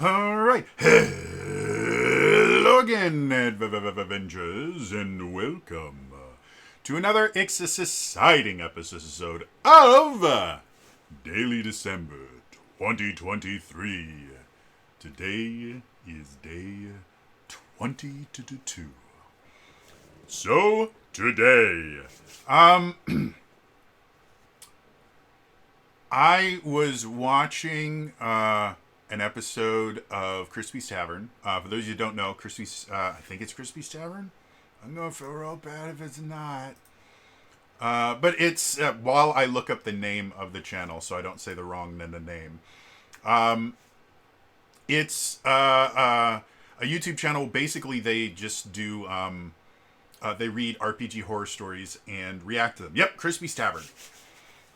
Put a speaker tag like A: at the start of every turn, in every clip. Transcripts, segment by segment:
A: All right. Hello again, Avengers, and welcome to another exciting episode of Daily December 2023. Today is day 22. So, today, I was watching an episode of Crispy's Tavern. For those of you who don't know, Crispy's, I think it's Crispy's Tavern. I'm going to feel real bad if it's not. But it's, while I look up the name of the channel so I don't say the wrong name, it's a YouTube channel. Basically, they just do, they read RPG horror stories and react to them. Yep, Crispy's Tavern.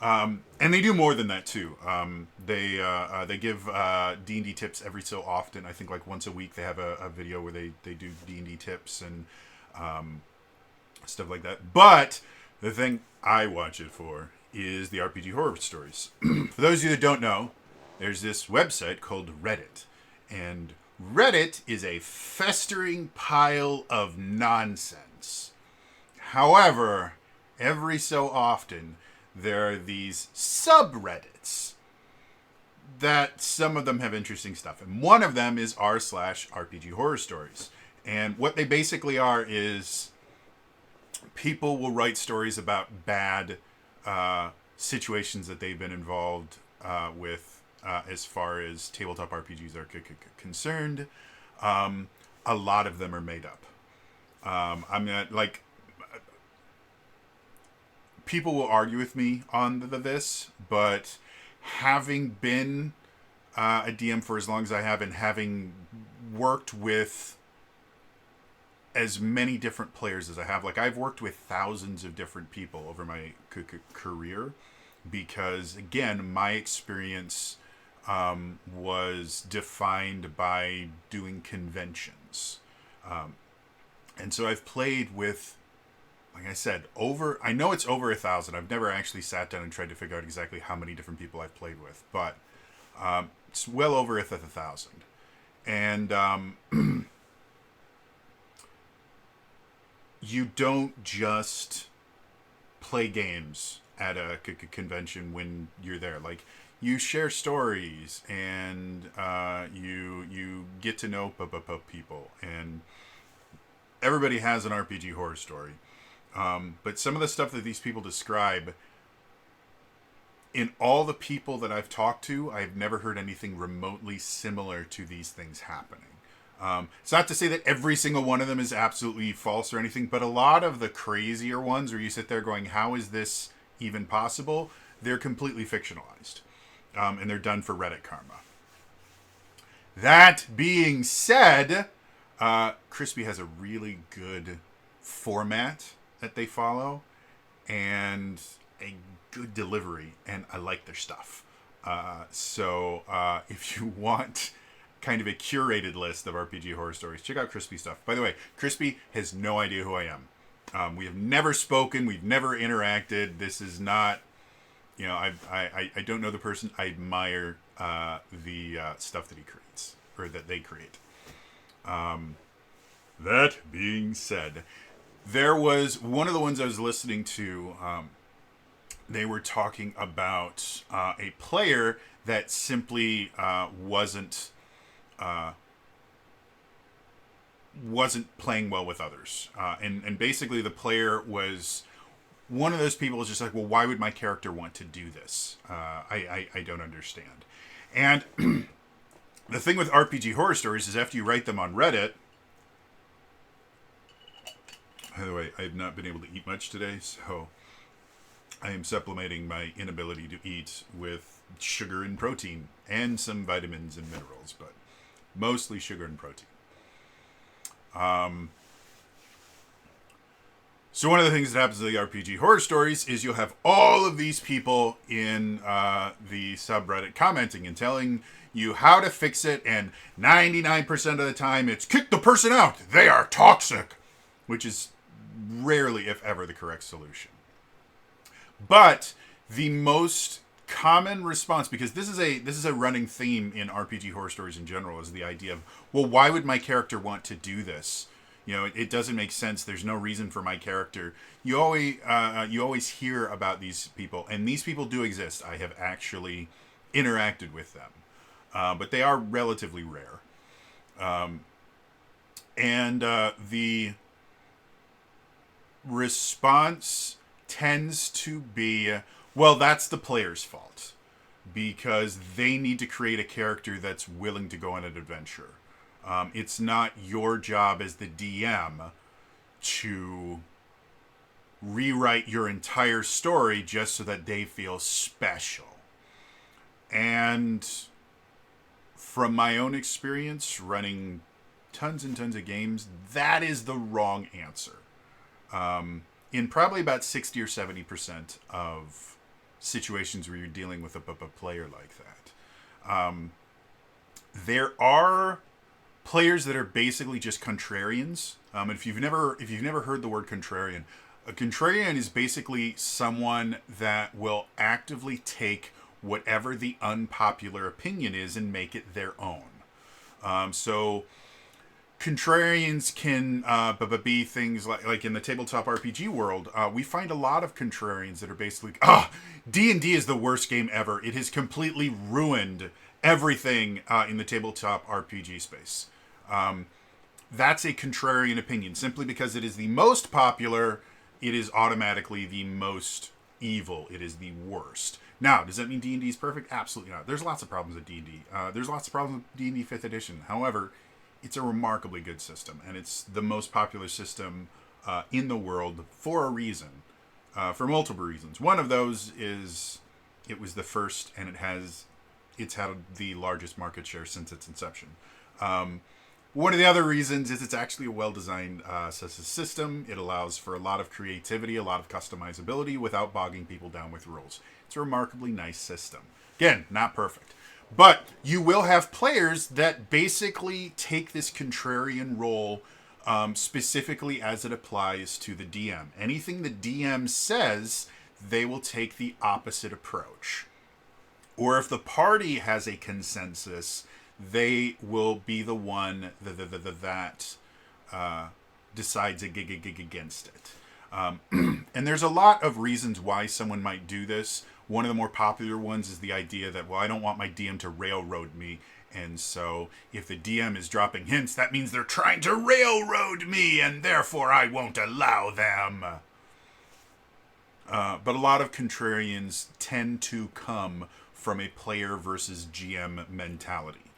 A: And they do more than that too. They give D&D tips every so often. I think like once a week they have a video where they do D&D tips and stuff like that. But the thing I watch it for is the RPG horror stories. For those of you that don't know, there's this website called Reddit. And Reddit is a festering pile of nonsense. However, every so often there are these subreddits that some of them have interesting stuff. And one of them is r/RPG horror stories. And what they basically are is people will write stories about bad situations that they've been involved with as far as tabletop RPGs are concerned. A lot of them are made up. I'm not like people will argue with me on this, but having been a DM for as long as I have and having worked with as many different players as I have, like I've worked with thousands of different people over my career because, again, my experience was defined by doing conventions. And so I've played with, like I said, I know it's over 1,000. I've never actually sat down and tried to figure out exactly how many different people I've played with, but it's well over 1,000. And you don't just play games at a convention when you're there. Like, you share stories and you get to know people, and everybody has an RPG horror story. But some of the stuff that these people describe, in all the people that I've talked to, I've never heard anything remotely similar to these things happening. It's not to say that every single one of them is absolutely false or anything, but a lot of the crazier ones where you sit there going, how is this even possible? They're completely fictionalized. And they're done for Reddit karma. That being said, Crispy has a really good format that they follow and a good delivery, and I like their stuff. So if you want kind of a curated list of RPG horror stories, check out Crispy stuff. By the way, Crispy has no idea who I am. We have never spoken. We've never interacted. This is not, I don't know the person. I admire the stuff that he creates, or that they create. That being said, there was one of the ones I was listening to. They were talking about a player that simply wasn't playing well with others, and basically the player was one of those people. Is just like, well, why would my character want to do this? I don't understand. And the thing with RPG horror stories is after you write them on Reddit. By the way, I have not been able to eat much today, so I am supplementing my inability to eat with sugar and protein and some vitamins and minerals, but mostly sugar and protein. So one of the things that happens to the RPG horror stories is you'll have all of these people in the subreddit commenting and telling you how to fix it, and 99% of the time it's kick the person out. They are toxic, which is rarely, if ever, the correct solution. But the most common response, because this is a running theme in RPG horror stories in general, is the idea of, well, why would my character want to do this? It doesn't make sense. There's no reason for my character. You always hear about these people, and these people do exist. I have actually interacted with them, but they are relatively rare. And the response tends to be, well, that's the player's fault because they need to create a character that's willing to go on an adventure. It's not your job as the DM to rewrite your entire story just so that they feel special. And from my own experience running tons and tons of games, that is the wrong answer. In probably about 60 or 70% of situations where you're dealing with a player like that. There are players that are basically just contrarians. And if you've never heard the word contrarian, a contrarian is basically someone that will actively take whatever the unpopular opinion is and make it their own. So contrarians can be things like in the tabletop RPG world, we find a lot of contrarians that are basically, D&D is the worst game ever. It has completely ruined everything in the tabletop RPG space. That's a contrarian opinion. Simply because it is the most popular, it is automatically the most evil. It is the worst. Now, does that mean D&D is perfect? Absolutely not. There's lots of problems with D&D. There's lots of problems with D&D 5th edition. However, it's a remarkably good system, and it's the most popular system in the world for a reason, for multiple reasons. One of those is it was the first, and it's had the largest market share since its inception. One of the other reasons is it's actually a well-designed system. It allows for a lot of creativity, a lot of customizability without bogging people down with rules. It's a remarkably nice system. Again, not perfect. But you will have players that basically take this contrarian role specifically as it applies to the DM. Anything the DM says, they will take the opposite approach. Or if the party has a consensus, they will be the one that decides a gig against it. And there's a lot of reasons why someone might do this. One of the more popular ones is the idea that, well, I don't want my DM to railroad me. And so if the DM is dropping hints, that means they're trying to railroad me, and therefore I won't allow them. But a lot of contrarians tend to come from a player versus GM mentality,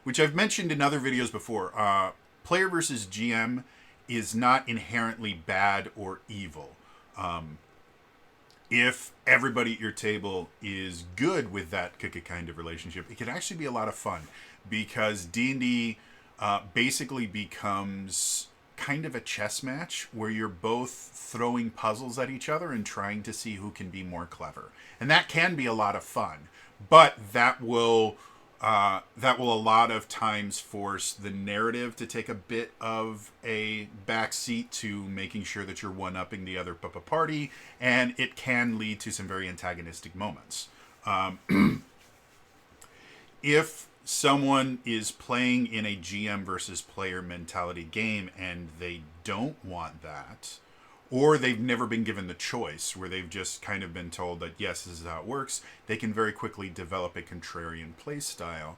A: which I've mentioned in other videos before. Player versus GM is not inherently bad or evil. If everybody at your table is good with that kind of relationship, it can actually be a lot of fun, because D&D basically becomes kind of a chess match where you're both throwing puzzles at each other and trying to see who can be more clever. And that can be a lot of fun, but that will a lot of times force the narrative to take a bit of a backseat to making sure that you're one-upping the other party, and it can lead to some very antagonistic moments. If someone is playing in a GM versus player mentality game and they don't want that, or they've never been given the choice, where they've just kind of been told that, yes, this is how it works, they can very quickly develop a contrarian play style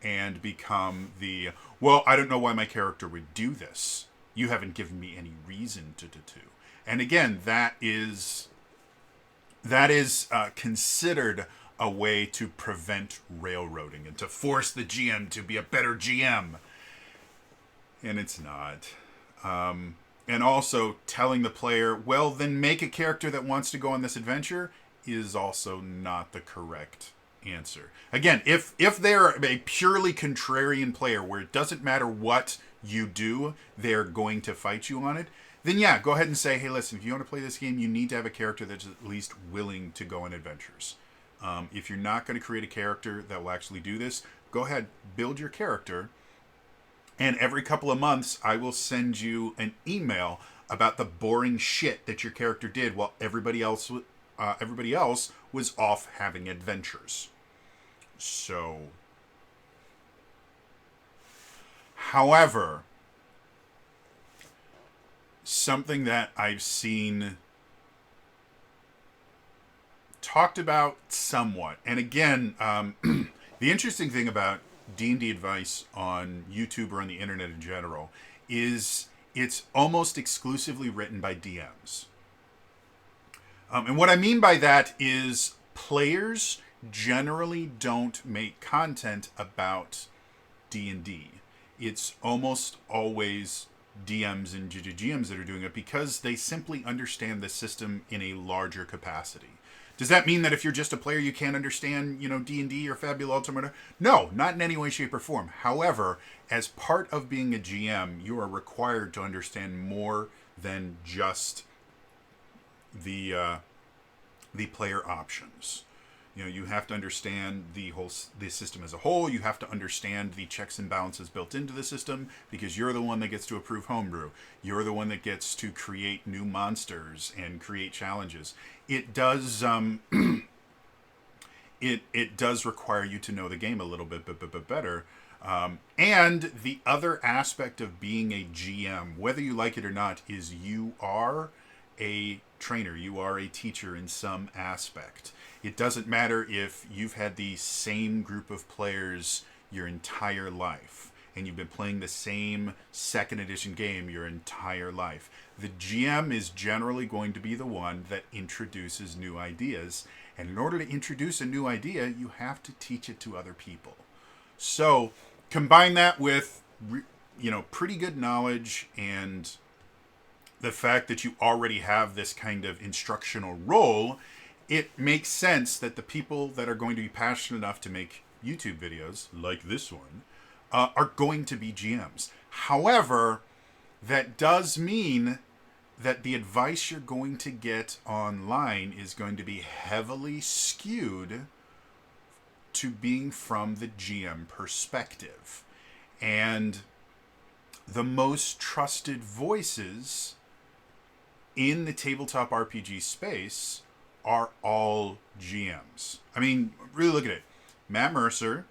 A: and become the, well, I don't know why my character would do this. You haven't given me any reason to. And again, that is considered a way to prevent railroading and to force the GM to be a better GM. And it's not. And also telling the player, well, then make a character that wants to go on this adventure, is also not the correct answer. Again, if they're a purely contrarian player where it doesn't matter what you do, they're going to fight you on it, then yeah, go ahead and say, hey, listen, if you want to play this game, you need to have a character that's at least willing to go on adventures. If you're not going to create a character that will actually do this, go ahead, build your character. And every couple of months, I will send you an email about the boring shit that your character did while everybody else was off having adventures. So, however, something that I've seen talked about somewhat, and again, the interesting thing about D&D advice on YouTube or on the internet in general is it's almost exclusively written by DMs. And what I mean by that is players generally don't make content about D&D. It's almost always DMs and GMs that are doing it because they simply understand the system in a larger capacity. Does that mean that if you're just a player you can't understand, D&D or Fabula Ultima? No, not in any way, shape, or form. However, as part of being a GM, you are required to understand more than just the player options. You have to understand the system as a whole. You have to understand the checks and balances built into the system because you're the one that gets to approve homebrew. You're the one that gets to create new monsters and create challenges. It does it does require you to know the game a little bit better. And the other aspect of being a GM, whether you like it or not, is you are a trainer. You are a teacher in some aspect. It doesn't matter if you've had the same group of players your entire life and you've been playing the same second edition game your entire life. The GM is generally going to be the one that introduces new ideas. And in order to introduce a new idea, you have to teach it to other people. So combine that with, pretty good knowledge and the fact that you already have this kind of instructional role, it makes sense that the people that are going to be passionate enough to make YouTube videos, like this one, are going to be GMs. However, that does mean that the advice you're going to get online is going to be heavily skewed to being from the GM perspective. And the most trusted voices in the tabletop RPG space are all GMs. I mean, really look at it. Matt Mercer,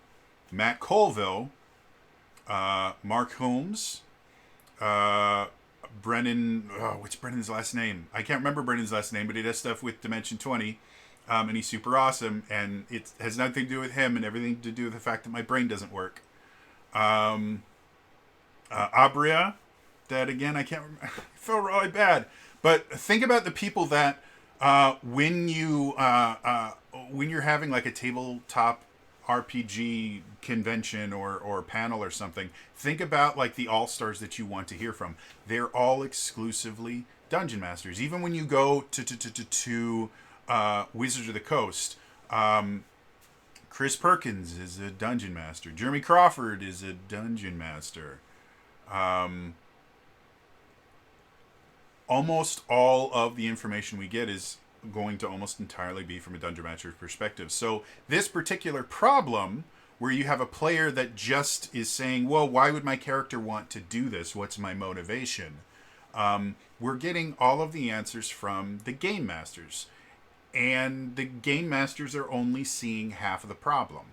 A: Matt Colville, Mark Holmes, Brennan, what's Brennan's last name? I can't remember Brennan's last name, but he does stuff with Dimension 20, and he's super awesome, and it has nothing to do with him and everything to do with the fact that my brain doesn't work. Abria, that again, I can't remember. I feel really bad. But think about the people that when you're having like a tabletop RPG convention or panel or something, think about like the all-stars that you want to hear from. They're all exclusively dungeon masters. Even when you go to Wizards of the Coast, Chris Perkins is a dungeon master. Jeremy Crawford is a dungeon master. Almost all of the information we get is going to almost entirely be from a dungeon master's perspective. So this particular problem where you have a player that just is saying, well, why would my character want to do this? What's my motivation? We're getting all of the answers from the game masters. And the game masters are only seeing half of the problem,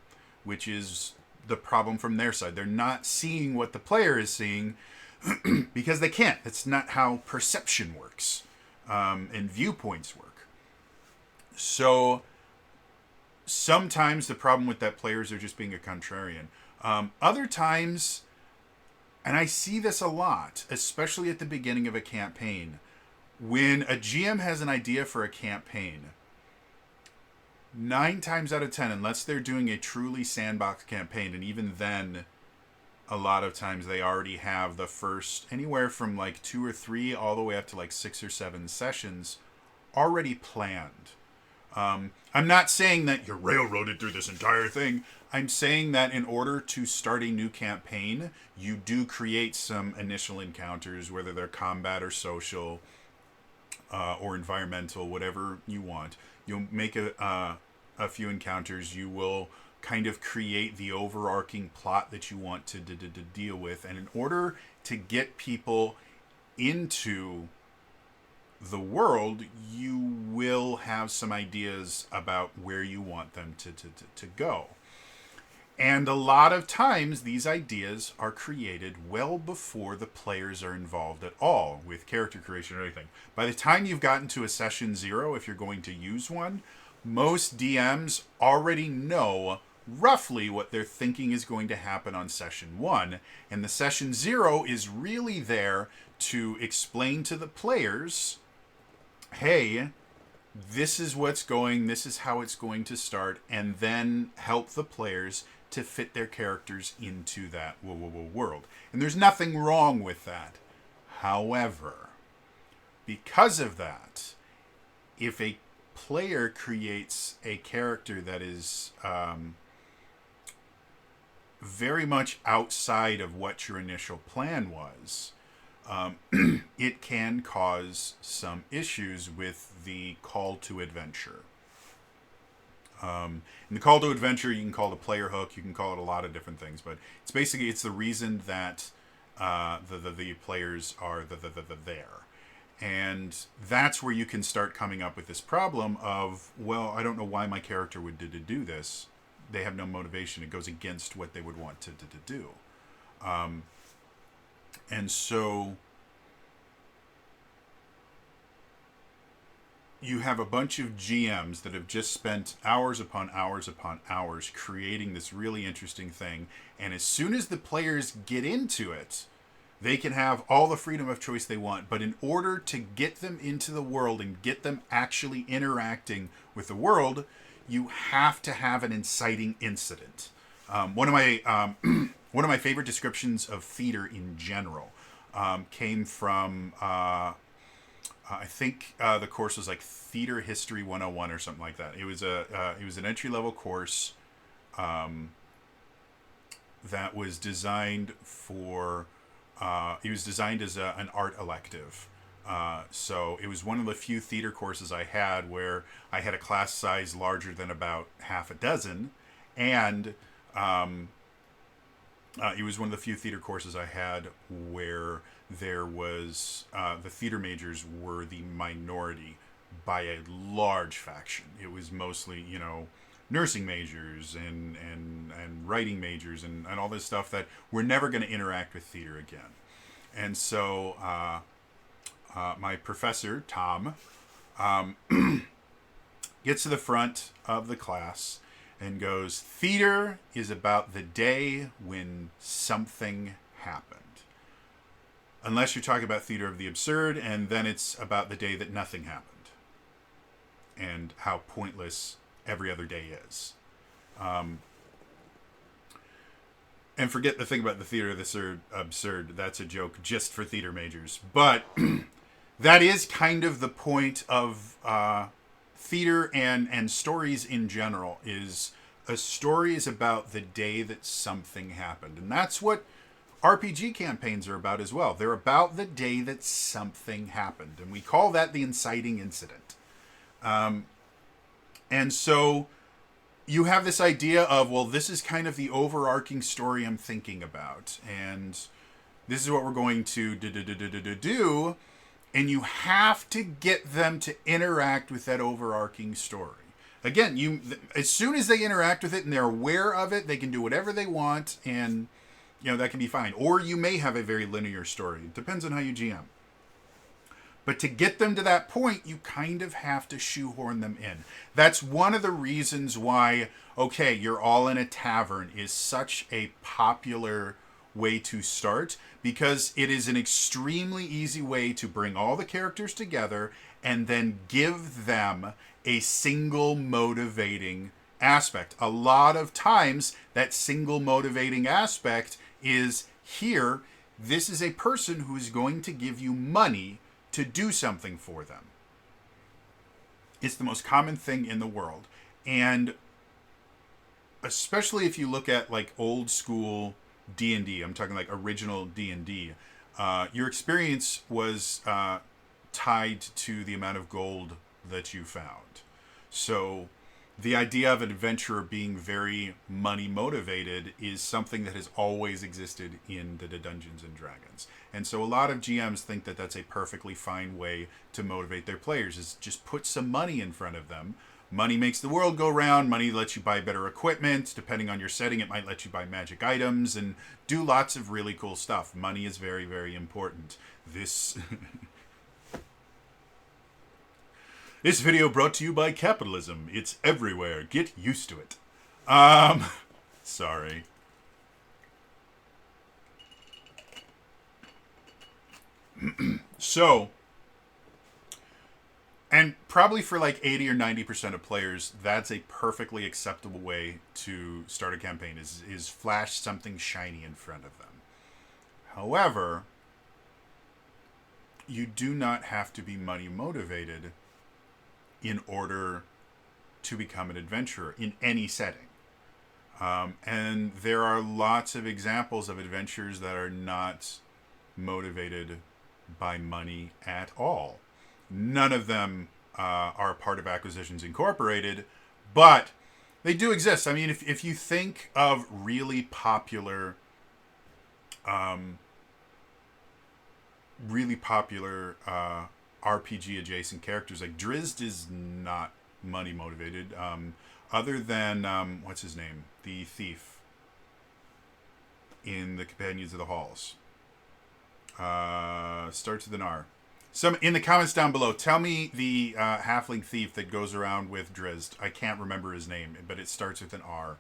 A: which is the problem from their side. They're not seeing what the player is seeing because they can't. That's not how perception works and viewpoints work. So sometimes the problem with that player is they're just being a contrarian. Other times, and I see this a lot, especially at the beginning of a campaign, when a GM has an idea for a campaign, 9 times out of 10, unless they're doing a truly sandbox campaign, and even then, a lot of times they already have the first anywhere from like 2 or 3 all the way up to like 6 or 7 sessions already planned. I'm not saying that you're railroaded through this entire thing. I'm saying that in order to start a new campaign, you do create some initial encounters, whether they're combat or social or environmental, whatever you want. You'll make a few encounters. You will kind of create the overarching plot that you want to deal with. And in order to get people into the world, you will have some ideas about where you want them to go. And a lot of times, these ideas are created well before the players are involved at all with character creation or anything. By the time you've gotten to a session 0, if you're going to use one, most DMs already know roughly what they're thinking is going to happen on session 1. And the session 0 is really there to explain to the players, hey, this is this is how it's going to start, and then help the players to fit their characters into that world. And there's nothing wrong with that. However, because of that, if a player creates a character that is very much outside of what your initial plan was, it can cause some issues with the call to adventure. And the call to adventure, you can call it a player hook, you can call it a lot of different things, but it's the reason that the players are there. And that's where you can start coming up with this problem of, well, I don't know why my character would do this. They have no motivation. It goes against what they would want to do. And so you have a bunch of GMs that have just spent hours upon hours upon hours creating this really interesting thing. And as soon as the players get into it, they can have all the freedom of choice they want. But in order to get them into the world and get them actually interacting with the world, you have to have an inciting incident. One of my favorite descriptions of theater in general came from I think the course was like Theater History 101 or something like that. It was an entry level course that was designed for. It was designed as an art elective. So it was one of the few theater courses I had where I had a class size larger than about half a dozen, and it was one of the few theater courses I had where there was the theater majors were the minority by a large faction. It was mostly, nursing majors and writing majors and all this stuff that were never going to interact with theater again. And so my professor, Tom, gets to the front of the class and goes, "Theater is about the day when something happened. Unless you're talking about theater of the absurd, and then it's about the day that nothing happened. And how pointless every other day is." And forget the thing about the theater of the absurd. That's a joke just for theater majors. But that is kind of the point of theater and stories in general. Is a story is about the day that something happened. And that's what RPG campaigns are about as well. They're about the day that something happened. And we call that the inciting incident. And so you have this idea of, well, this is kind of the overarching story I'm thinking about. And this is what we're going to do. And you have to get them to interact with that overarching story. Again, as soon as they interact with it and they're aware of it, they can do whatever they want, and that can be fine. Or you may have a very linear story. It depends on how you GM. But to get them to that point, you kind of have to shoehorn them in. That's one of the reasons why, okay, You're All in a Tavern is such a popular way to start, because it is an extremely easy way to bring all the characters together and then give them a single motivating aspect. A lot of times, that single motivating aspect is, here, this is a person who is going to give you money to do something for them. It's the most common thing in the world. And especially if you look at like old school D&D, I'm talking like original D&D, your experience was tied to the amount of gold that you found. So the idea of an adventurer being very money motivated is something that has always existed in the Dungeons and Dragons. And so a lot of GMs think that that's a perfectly fine way to motivate their players, is just put some money in front of them. Money makes the world go round. Money lets you buy better equipment. Depending on your setting, it might let you buy magic items and do lots of really cool stuff. Money is very, very important. This This video brought to you by capitalism. It's everywhere. Get used to it. Sorry. So, and probably for like 80 or 90% of players, that's a perfectly acceptable way to start a campaign, is flash something shiny in front of them. However, you do not have to be money motivated in order to become an adventurer in any setting. And there are lots of examples of adventures that are not motivated by money at all. None of them are part of Acquisitions Incorporated, but they do exist. I mean, if you think of really popular RPG adjacent characters, like Drizzt is not money motivated, other than what's his name, the thief in the Companions of the Halls. Starts with an R. Some in the comments down below, tell me the halfling thief that goes around with Drizzt. I can't remember his name, but it starts with an R.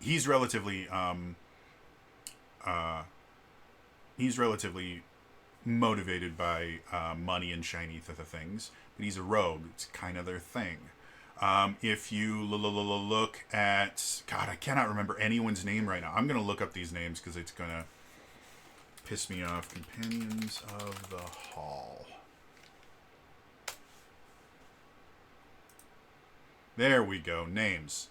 A: He's relatively motivated by money and shiny things, but he's a rogue. It's kind of their thing. If you look at... God, I cannot remember anyone's name right now. I'm going to look up these names because it's going to piss me off. Companions of the Hall. There we go. Names.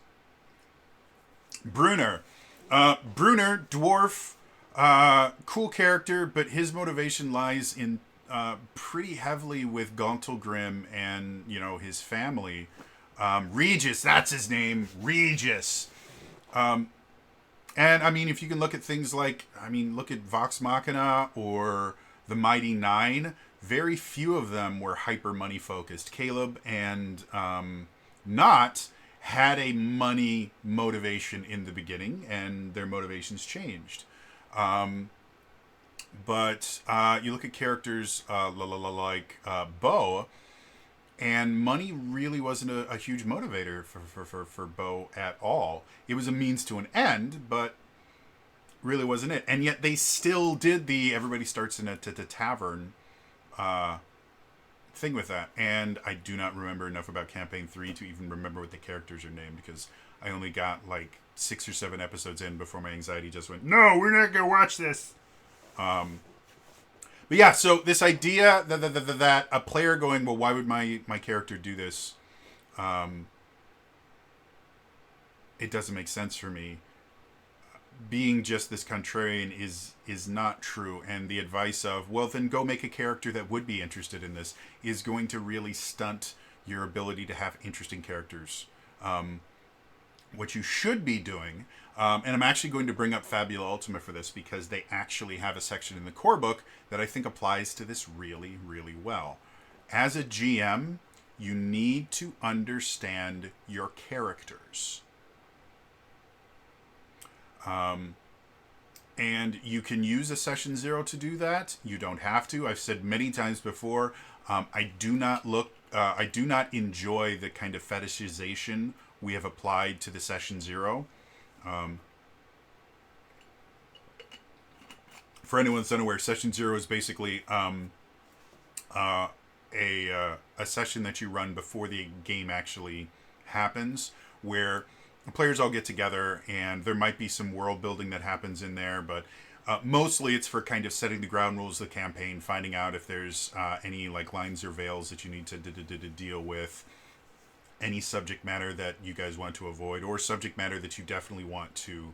A: Brunner. Brunner, dwarf, cool character, but his motivation lies in pretty heavily with Gauntlgrim and, you know, his family. Regis, that's his name. Regis. And, I mean, if you can look at things like, look at Vox Machina or the Mighty Nine, very few of them were hyper money focused. Caleb and Not had a money motivation in the beginning, and their motivations changed. But you look at characters like Bo, and money really wasn't a huge motivator for Bo at all. It was a means to an end, but really wasn't it. And yet they still did the everybody starts in a tavern thing with that. And I do not remember enough about Campaign 3 to even remember what the characters are named, because I only got like 6 or 7 episodes in before my anxiety just went, no, we're not going to watch this. But yeah, so this idea that a player going, well, why would my character do this? It doesn't make sense for me. Being just this contrarian is not true. And the advice of, well, then go make a character that would be interested in this is going to really stunt your ability to have interesting characters. What you should be doing, and I'm actually going to bring up Fabula Ultima for this because they actually have a section in the core book that I think applies to this really, really well. As a GM, you need to understand your characters. And you can use a session 0 to do that. You don't have to. I've said many times before, I do not enjoy the kind of fetishization we have applied to the session 0. For anyone that's unaware, session 0 is basically a session that you run before the game actually happens, where the players all get together, and there might be some world building that happens in there, but mostly it's for kind of setting the ground rules of the campaign, finding out if there's any like lines or veils that you need to deal with, any subject matter that you guys want to avoid, or subject matter that you definitely want to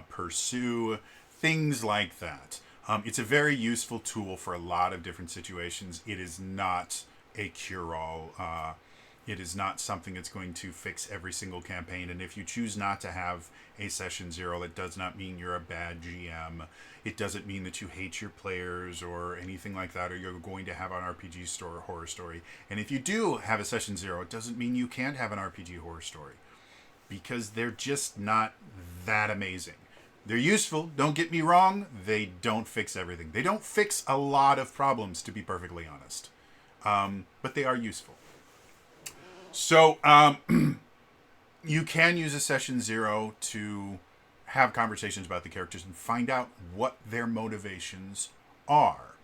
A: pursue, things like that. It's a very useful tool for a lot of different situations. It is not a cure-all. It is not something that's going to fix every single campaign. And if you choose not to have a session 0, that does not mean you're a bad GM. It doesn't mean that you hate your players or anything like that, or you're going to have an RPG story, horror story. And if you do have a session 0, it doesn't mean you can't have an RPG horror story, because they're just not that amazing. They're useful, don't get me wrong. They don't fix everything. They don't fix a lot of problems, to be perfectly honest. But they are useful. So you can use a session 0 to have conversations about the characters and find out what their motivations are.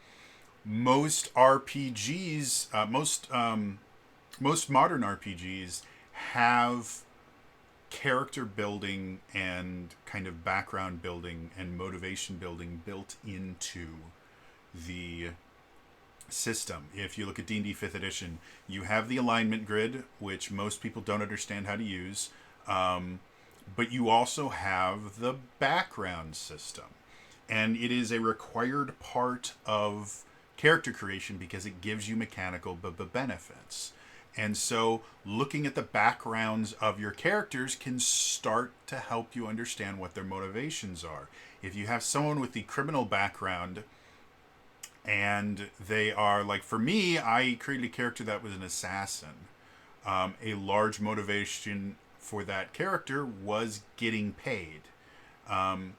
A: Most RPGs, most modern RPGs have character building and kind of background building and motivation building built into the system. If you look at D&D 5th edition, you have the alignment grid, which most people don't understand how to use, but you also have the background system, and it is a required part of character creation because it gives you mechanical benefits. And so looking at the backgrounds of your characters can start to help you understand what their motivations are. If you have someone with the criminal background, and they are, like, for me, I created a character that was an assassin. A large motivation for that character was getting paid. And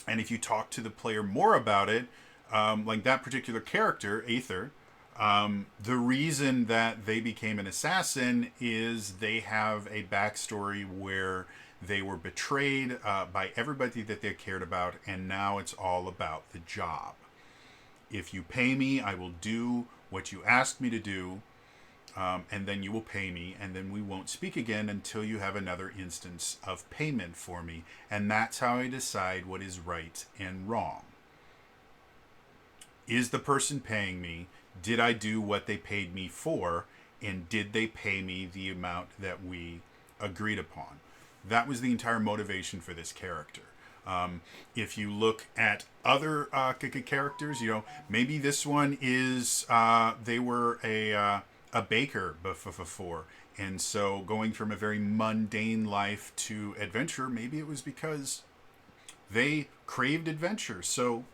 A: if you talk to the player more about it, like that particular character, Aether, the reason that they became an assassin is they have a backstory where they were betrayed by everybody that they cared about, and now it's all about the job. If you pay me, I will do what you asked me to do, and then you will pay me, and then we won't speak again until you have another instance of payment for me. And that's how I decide what is right and wrong. Is the person paying me? Did I do what they paid me for? And did they pay me the amount that we agreed upon? That was the entire motivation for this character. If you look at other characters, maybe this one is they were a baker before, and so going from a very mundane life to adventure, maybe it was because they craved adventure. So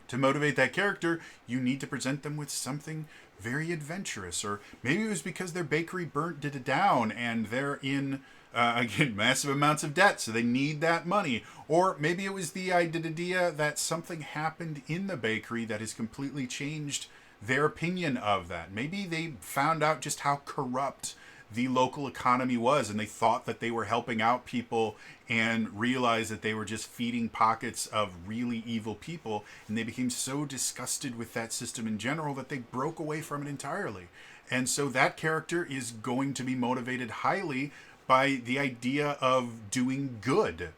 A: to motivate that character, you need to present them with something very adventurous. Or maybe it was because their bakery burnt down and they're in again, massive amounts of debt, so they need that money. Or maybe it was the idea that something happened in the bakery that has completely changed their opinion of that. Maybe they found out just how corrupt the local economy was, and they thought that they were helping out people and realized that they were just feeding pockets of really evil people, and they became so disgusted with that system in general that they broke away from it entirely. And so that character is going to be motivated highly by the idea of doing good,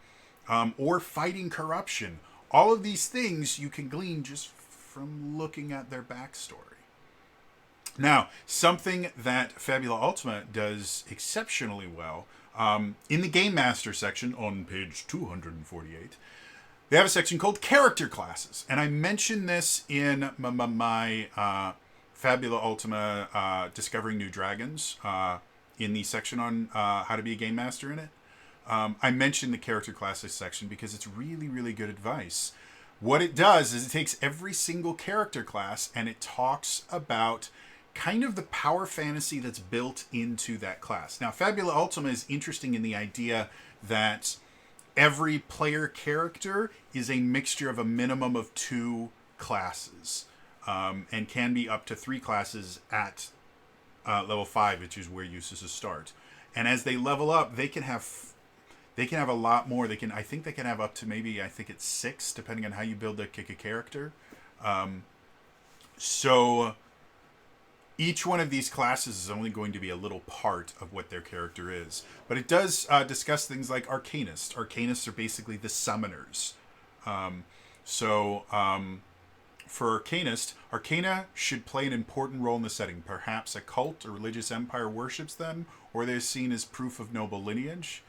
A: or fighting corruption. All of these things you can glean just from looking at their backstory. Now, something that Fabula Ultima does exceptionally well, in the Game Master section on page 248, they have a section called Character Classes. And I mentioned this in my Fabula Ultima Discovering New Dragons, in the section on how to be a Game Master in it. I mentioned the Character Classes section because it's really, really good advice. What it does is it takes every single character class and it talks about kind of the power fantasy that's built into that class. Now, Fabula Ultima is interesting in the idea that every player character is a mixture of a minimum of 2 classes, and can be up to 3 classes at level 5, which is where uses start. And as they level up, they can have a lot more. I think they can have up to maybe, I think it's 6, depending on how you build a character. So each one of these classes is only going to be a little part of what their character is. But it does discuss things like Arcanists. Arcanists are basically the summoners. For Arcanist, Arcana should play an important role in the setting. Perhaps a cult or religious empire worships them, or they're seen as proof of noble lineage.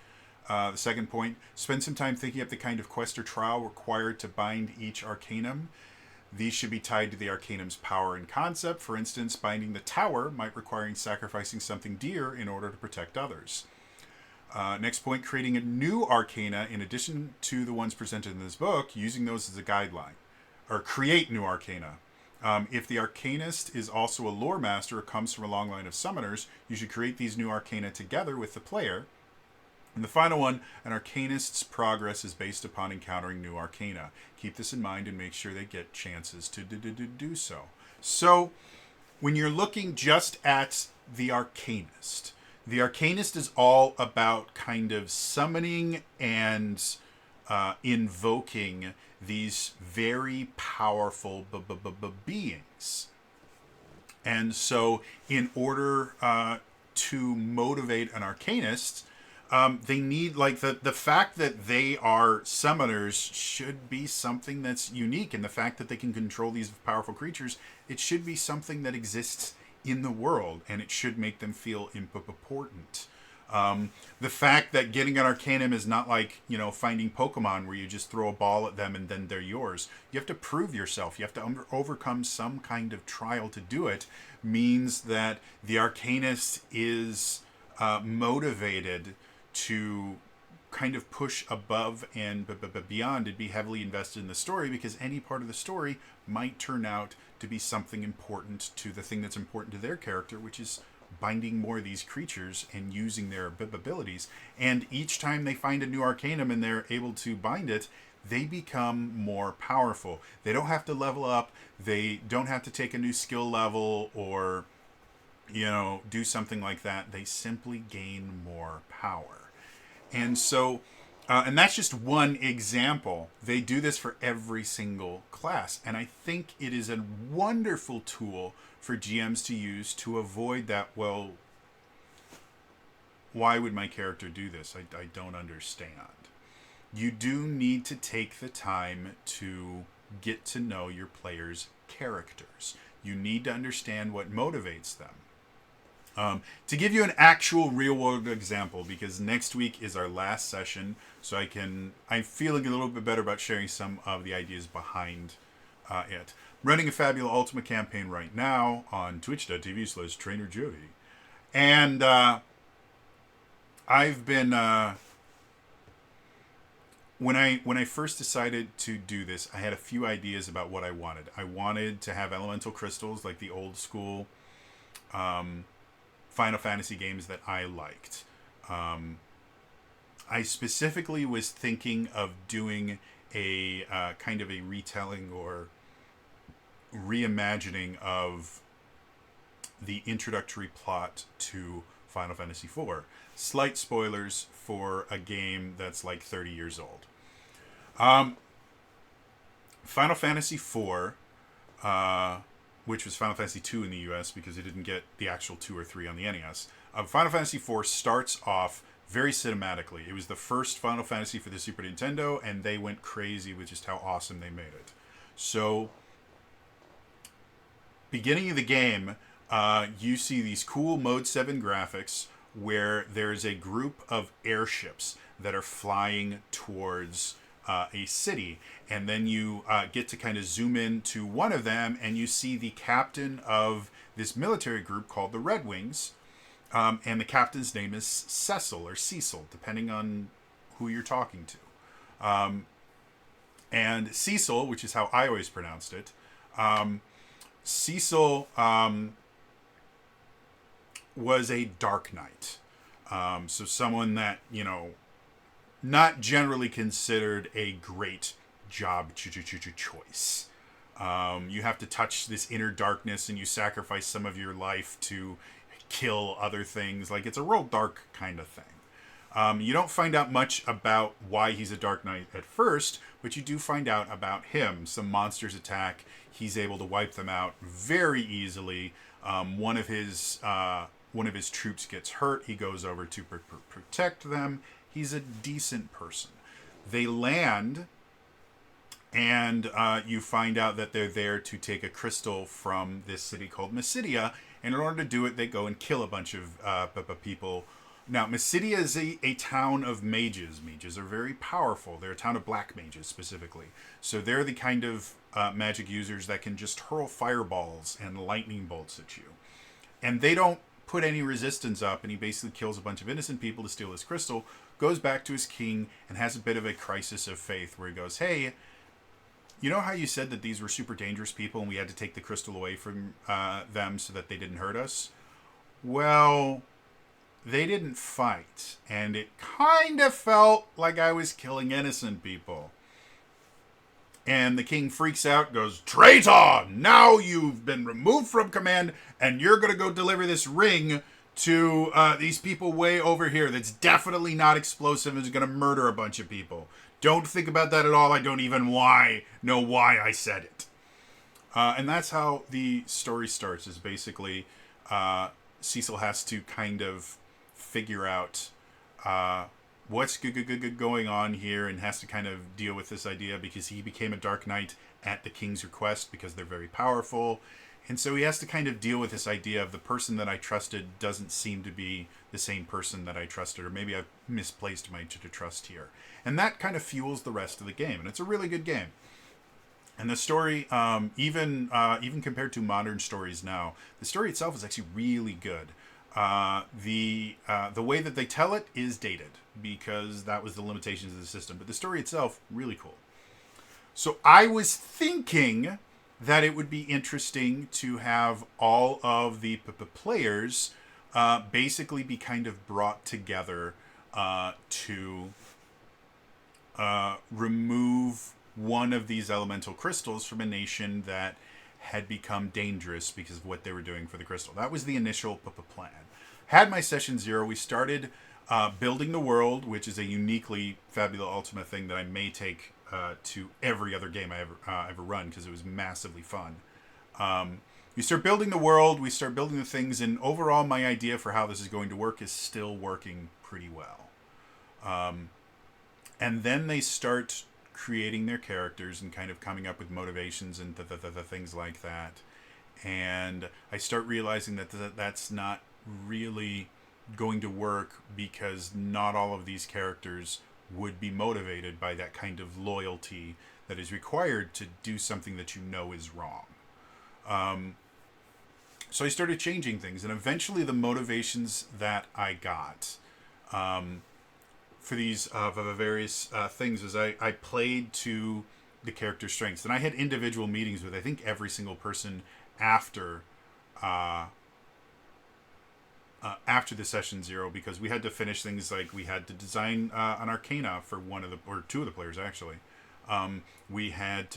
A: The second point, spend some time thinking up the kind of quest or trial required to bind each arcanum. These should be tied to the Arcanum's power and concept. For instance, binding the tower might require sacrificing something dear in order to protect others. Next point, creating a new arcana in addition to the ones presented in this book, using those as a guideline. Or create new arcana. If the arcanist is also a lore master or comes from a long line of summoners, you should create these new arcana together with the player. And the final one, an arcanist's progress is based upon encountering new arcana. Keep this in mind and make sure they get chances to do so. So, when you're looking just at the arcanist is all about kind of summoning and invoking these very powerful beings. And so, in order to motivate an arcanist, they need, like, the fact that they are summoners should be something that's unique, and the fact that they can control these powerful creatures, it should be something that exists in the world, and it should make them feel important. The fact that getting an Arcanum is not like, finding Pokemon where you just throw a ball at them and then they're yours. You have to prove yourself. You have to overcome some kind of trial to do it. Means that the Arcanist is motivated to kind of push above and beyond and be heavily invested in the story, because any part of the story might turn out to be something important to the thing that's important to their character, which is binding more of these creatures and using their abilities. And each time they find a new Arcanum and they're able to bind it, they become more powerful. They don't have to level up. They don't have to take a new skill level or, do something like that. They simply gain more power. And so, and that's just one example. They do this for every single class. And I think it is a wonderful tool for GMs to use to avoid that, well, why would my character do this? I don't understand. You do need to take the time to get to know your players' characters. You need to understand what motivates them. To give you an actual real-world example, because next week is our last session, so I'm feeling a little bit better about sharing some of the ideas behind it. Running a Fabula Ultima campaign right now on twitch.tv/TrainerJody. And I've been... When I first decided to do this, I had a few ideas about what I wanted. I wanted to have elemental crystals like the old school Final Fantasy games that I liked. I specifically was thinking of doing a kind of a retelling or reimagining of the introductory plot to Final Fantasy IV. Slight spoilers for a game that's like 30 years old. Final Fantasy IV, which was Final Fantasy II in the US because it didn't get the actual 2 or 3 on the NES. Final Fantasy IV starts off very cinematically. It was the first Final Fantasy for the Super Nintendo, and they went crazy with just how awesome they made it. So, beginning of the game, you see these cool Mode 7 graphics where there's a group of airships that are flying towards a city, and then you get to kind of zoom in to one of them, and you see the captain of this military group called the Red Wings, and the captain's name is Cecil, or Cecil, depending on who you're talking to. And Cecil, which is how I always pronounced it, Cecil was a Dark Knight. So someone that, not generally considered a great job choice. You have to touch this inner darkness and you sacrifice some of your life to kill other things. Like, it's a real dark kind of thing. You don't find out much about why he's a Dark Knight at first, but you do find out about him. Some monsters attack. He's able to wipe them out very easily. One of his troops gets hurt. He goes over to protect them. He's a decent person. They land, and you find out that they're there to take a crystal from this city called Mysidia. And in order to do it, they go and kill a bunch of people Now, Mysidia is a town of mages. Mages are very powerful. They're a town of black mages, specifically. So they're the kind of magic users that can just hurl fireballs and lightning bolts at you. And they don't put any resistance up, and he basically kills a bunch of innocent people to steal his crystal, goes back to his king, and has a bit of a crisis of faith where he goes, hey, you know how you said that these were super dangerous people and we had to take the crystal away from them so that they didn't hurt us? Well, they didn't fight, and it kind of felt like I was killing innocent people. And the king freaks out, goes, traitor! Now you've been removed from command, and you're going to go deliver this ring to these people way over here that's definitely not explosive and is going to murder a bunch of people. Don't think about that at all. I don't even know why I said it. And that's how the story starts, is basically Cecil has to kind of figure out what's going on here, and has to kind of deal with this idea because he became a Dark Knight at the king's request because they're very powerful. And so he has to kind of deal with this idea of the person that I trusted doesn't seem to be the same person that I trusted, or maybe I've misplaced my trust here. And that kind of fuels the rest of the game, and it's a really good game. And the story, even compared to modern stories now, the story itself is actually really good. The way that they tell it is dated because that was the limitations of the system, but the story itself, really cool. So I was thinking that it would be interesting to have all of the players basically be kind of brought together to remove one of these elemental crystals from a nation that had become dangerous because of what they were doing for the crystal. That was the initial plan. Had my session 0, we started building the world, which is a uniquely Fabula Ultima thing that I may take to every other game I ever run because it was massively fun. We start building the world, we start building the things, and overall my idea for how this is going to work is still working pretty well. And then they start creating their characters and kind of coming up with motivations and things like that. And I start realizing that that's not really going to work because not all of these characters would be motivated by that kind of loyalty that is required to do something that you know is wrong. So I started changing things, and eventually the motivations that I got for these various things is I played to the character's strengths. And I had individual meetings with, I think, every single person after the session 0, because we had to finish things like we had to design an arcana for one of the, or two of the players actually. We had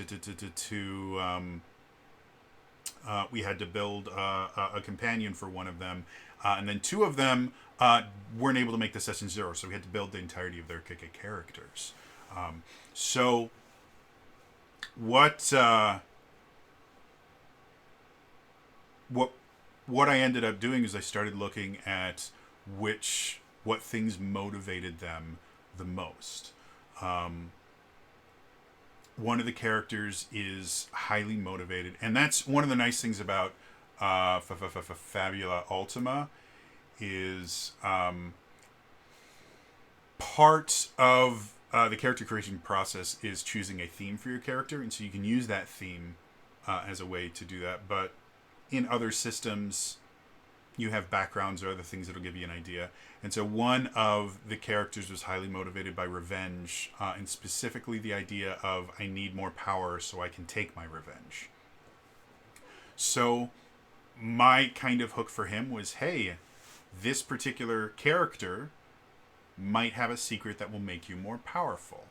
A: we had to build a companion for one of them, and then two of them weren't able to make the session 0, so we had to build the entirety of their characters. So what I ended up doing is I started looking at what things motivated them the most. One of the characters is highly motivated, and that's one of the nice things about Fabula Ultima is part of the character creation process is choosing a theme for your character, and so you can use that theme as a way to do that. But in other systems, you have backgrounds or other things that'll give you an idea. And so one of the characters was highly motivated by revenge, and specifically the idea of I need more power so I can take my revenge. So my kind of hook for him was, hey, this particular character might have a secret that will make you more powerful.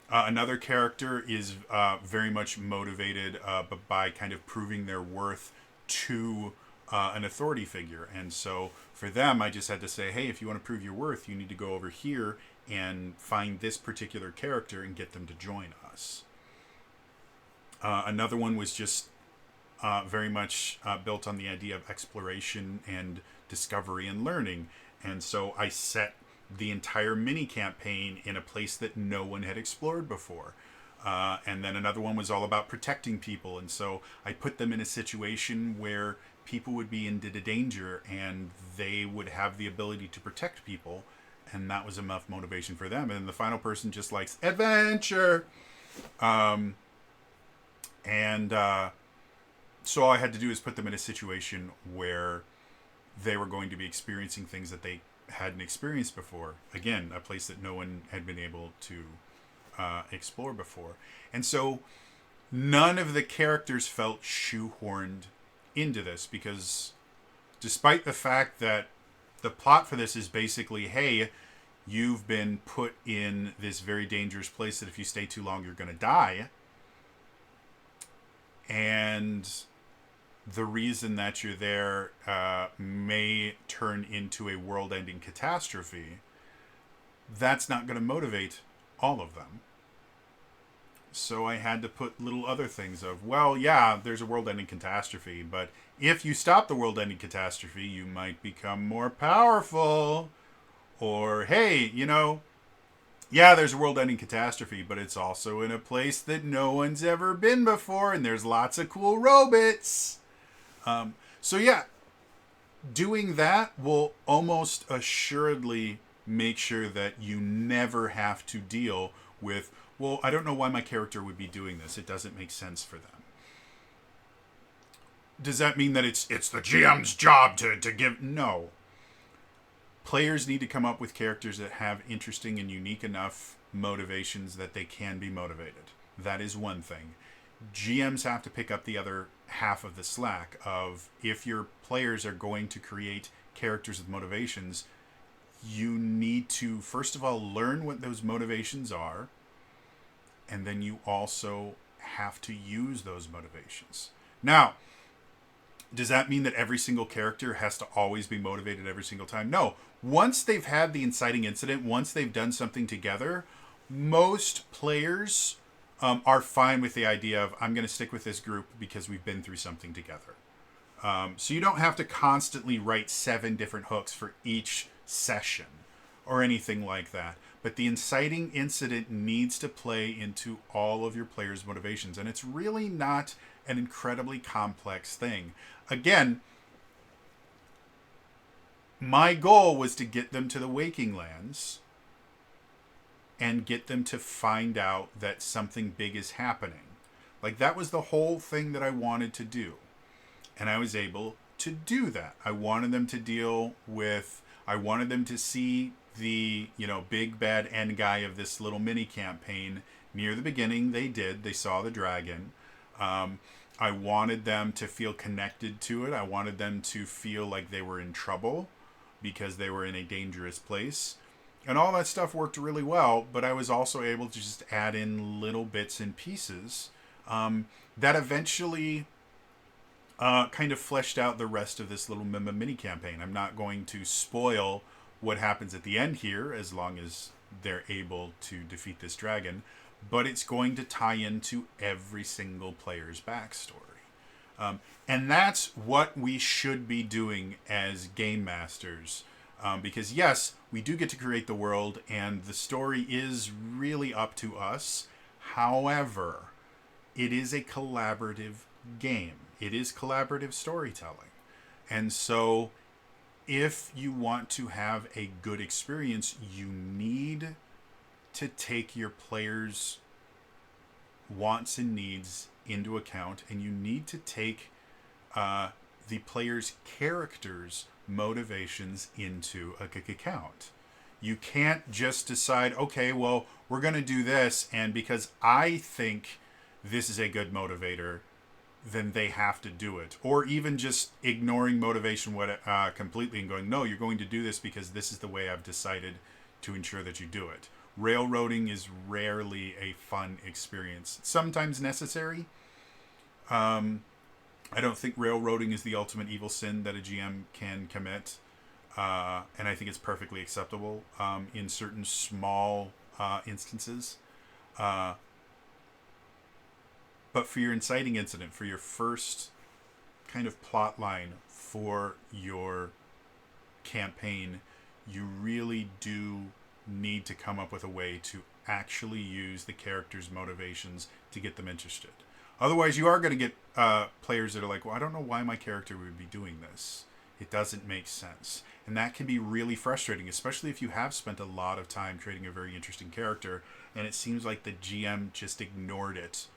A: Another character is very much motivated by kind of proving their worth to an authority figure. And so for them, I just had to say, hey, if you want to prove your worth, you need to go over here and find this particular character and get them to join us. Another one was just very much built on the idea of exploration and discovery and learning. And so I set the entire mini campaign in a place that no one had explored before. And then another one was all about protecting people. And so I put them in a situation where people would be in danger, and they would have the ability to protect people, and that was enough motivation for them. And the final person just likes adventure. And so all I had to do is put them in a situation where they were going to be experiencing things that they hadn't experienced before. Again, a place that no one had been able to explore before. And so none of the characters felt shoehorned into this, because despite the fact that the plot for this is basically, hey, you've been put in this very dangerous place that if you stay too long, you're going to die. And the reason that you're there may turn into a world-ending catastrophe. That's not going to motivate all of them. So I had to put little other things of, well, yeah, there's a world-ending catastrophe, but if you stop the world-ending catastrophe, you might become more powerful. Or, hey, yeah, there's a world-ending catastrophe, but it's also in a place that no one's ever been before, and there's lots of cool robots. So yeah, doing that will almost assuredly make sure that you never have to deal with, well, I don't know why my character would be doing this. It doesn't make sense for them. Does that mean that it's the GM's job to give? No. Players need to come up with characters that have interesting and unique enough motivations that they can be motivated. That is one thing. GMs have to pick up the other half of the slack of, if your players are going to create characters with motivations, you need to, first of all, learn what those motivations are, and then you also have to use those motivations. Now, does that mean that every single character has to always be motivated every single time? No. Once they've had the inciting incident, once they've done something together, most players are fine with the idea of, I'm going to stick with this group because we've been through something together. So you don't have to constantly write 7 different hooks for each session or anything like that. But the inciting incident needs to play into all of your players' motivations. And it's really not an incredibly complex thing. Again, my goal was to get them to the Waking Lands and get them to find out that something big is happening. Like, that was the whole thing that I wanted to do. And I was able to do that. I wanted them to see the, big bad end guy of this little mini campaign. Near the beginning, they saw the dragon. I wanted them to feel connected to it. I wanted them to feel like they were in trouble because they were in a dangerous place. And all that stuff worked really well, but I was also able to just add in little bits and pieces that eventually kind of fleshed out the rest of this little mini campaign. I'm not going to spoil what happens at the end here, as long as they're able to defeat this dragon, but it's going to tie into every single player's backstory. And that's what we should be doing as game masters. Because yes, we do get to create the world, and the story is really up to us. However, it is a collaborative game. It is collaborative storytelling. And so if you want to have a good experience, you need to take your players' wants and needs into account, and you need to take the players' characters' motivations into account. You can't just decide, okay, well, we're going to do this, and because I think this is a good motivator, then they have to do it. Or even just ignoring motivation completely and going, no, you're going to do this because this is the way I've decided to ensure that you do it. Railroading is rarely a fun experience. It's sometimes necessary. I don't think railroading is the ultimate evil sin that a GM can commit. And I think it's perfectly acceptable in certain small instances. But for your inciting incident, for your first kind of plot line for your campaign, you really do need to come up with a way to actually use the characters' motivations to get them interested. Otherwise, you are going to get players that are like, well, I don't know why my character would be doing this. It doesn't make sense. And that can be really frustrating, especially if you have spent a lot of time creating a very interesting character and it seems like the GM just ignored it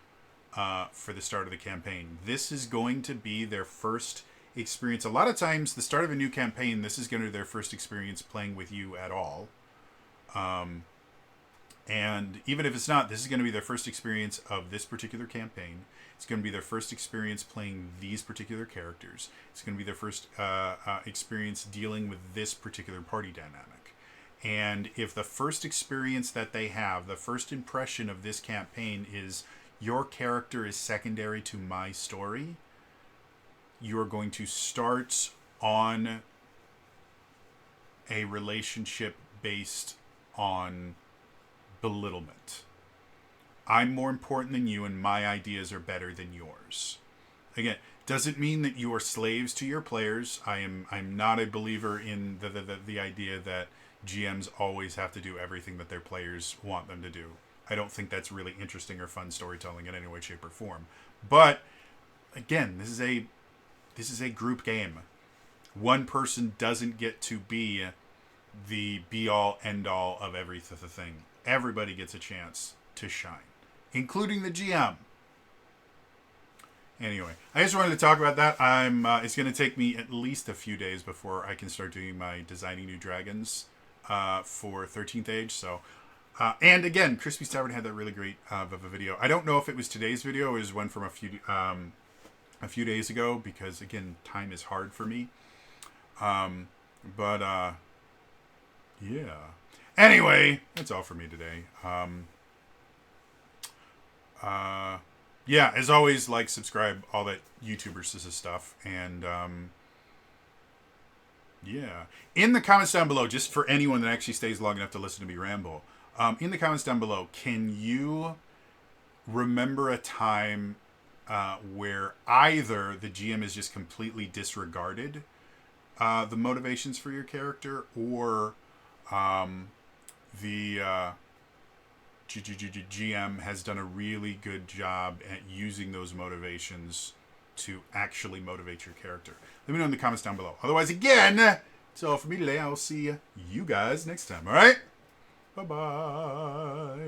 A: for the start of the campaign. This is going to be their first experience. A lot of times, the start of a new campaign, this is going to be their first experience playing with you at all. And even if it's not, this is going to be their first experience of this particular campaign. It's going to be their first experience playing these particular characters. It's going to be their first experience dealing with this particular party dynamic. And if the first experience that they have, the first impression of this campaign is your character is secondary to my story, you are going to start on a relationship based on belittlement. I'm more important than you and my ideas are better than yours. Again, doesn't mean that you are slaves to your players. I'm not a believer in the idea that GMs always have to do everything that their players want them to do. I don't think that's really interesting or fun storytelling in any way, shape, or form. But again, this is a group game. One person doesn't get to be the be-all, end-all of everything. Everybody gets a chance to shine, including the GM. Anyway, I just wanted to talk about that. It's going to take me at least a few days before I can start doing my Designing New Dragons for 13th Age. So, and again, Crispy's Tavern had that really great of a video. I don't know if it was today's video or it was one from a few days ago, because again, time is hard for me. But yeah. Anyway, that's all for me today. Yeah, as always, like, subscribe, all that YouTubers stuff, and yeah. In the comments down below, just for anyone that actually stays long enough to listen to me ramble, in the comments down below, can you remember a time where either the GM is just completely disregarded the motivations for your character, or the GM has done a really good job at using those motivations to actually motivate your character? Let me know in the comments down below. Otherwise, again, that's all for me today. I'll see you guys next time. All right? Bye-bye.